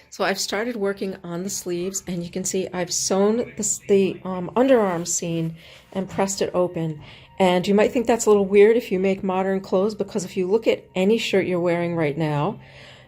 So I've started working on the sleeves, and you can see I've sewn the underarm seam and pressed it open. And you might think that's a little weird if you make modern clothes, because if you look at any shirt you're wearing right now,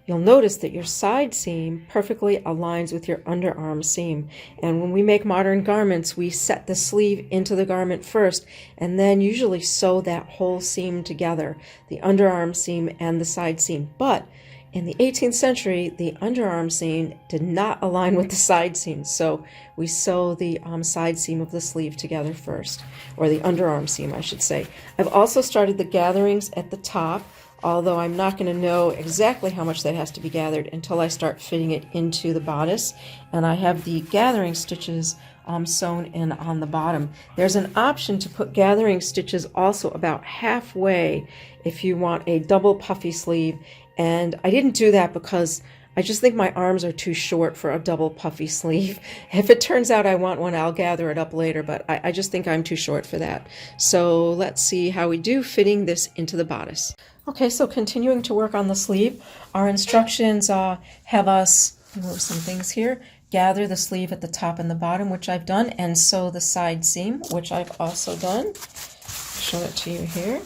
you'll notice that your side seam perfectly aligns with your underarm seam. And when we make modern garments, we set the sleeve into the garment first, and then usually sew that whole seam together, the underarm seam and the side seam. But in the 18th century, the underarm seam did not align with the side seam, so we sew the side seam of the sleeve together first, or the underarm seam, I should say. I've also started the gatherings at the top, although I'm not going to know exactly how much that has to be gathered until I start fitting it into the bodice. And I have the gathering stitches sewn in on the bottom. There's an option to put gathering stitches also about halfway if you want a double puffy sleeve, and I didn't do that because I just think my arms are too short for a double puffy sleeve. If it turns out I want one, I'll gather it up later, but I just think I'm too short for that. So let's see how we do fitting this into the bodice. Okay, so continuing to work on the sleeve, our instructions have us move some things here. Gather the sleeve at the top and the bottom, which I've done, and sew the side seam, which I've also done. Show it to you here.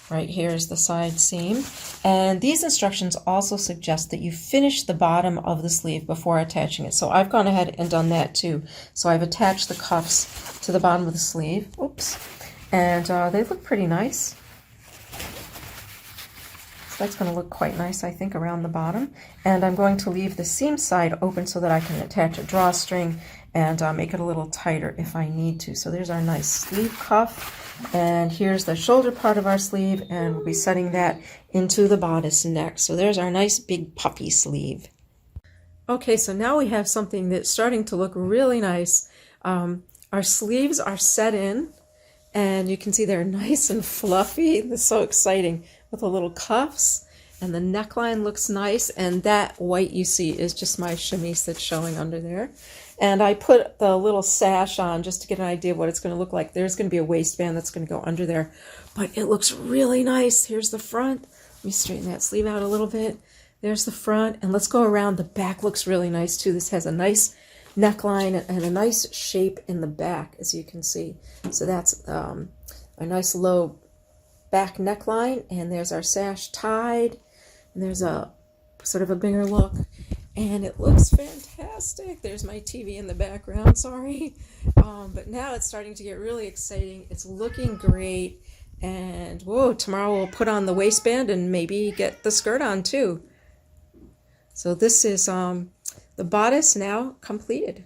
Right here is the side seam. And these instructions also suggest that you finish the bottom of the sleeve before attaching it. So I've gone ahead and done that too. So I've attached the cuffs to the bottom of the sleeve. Oops. And they look pretty nice. So that's going to look quite nice, I think, around the bottom. And I'm going to leave the seam side open so that I can attach a drawstring and make it a little tighter if I need to. So there's our nice sleeve cuff. And here's the shoulder part of our sleeve, and we'll be setting that into the bodice next. So there's our nice big puffy sleeve. Okay, so now we have something that's starting to look really nice. Our sleeves are set in, and you can see they're nice and fluffy. That's so exciting, with the little cuffs, and the neckline looks nice, and that white you see is just my chemise that's showing under there. And I put the little sash on just to get an idea of what it's going to look like. There's going to be a waistband that's going to go under there, but it looks really nice. Here's the front. Let me straighten that sleeve out a little bit. There's the front, and let's go around. The back looks really nice too. This has a nice neckline and a nice shape in the back, as you can see. So that's a nice low back neckline, and there's our sash tied, and there's a sort of a bigger look, and it looks fantastic. There's my TV in the background, sorry. But now it's starting to get really exciting. It's looking great, and whoa, tomorrow we'll put on the waistband and maybe get the skirt on too. So this is the bodice now completed.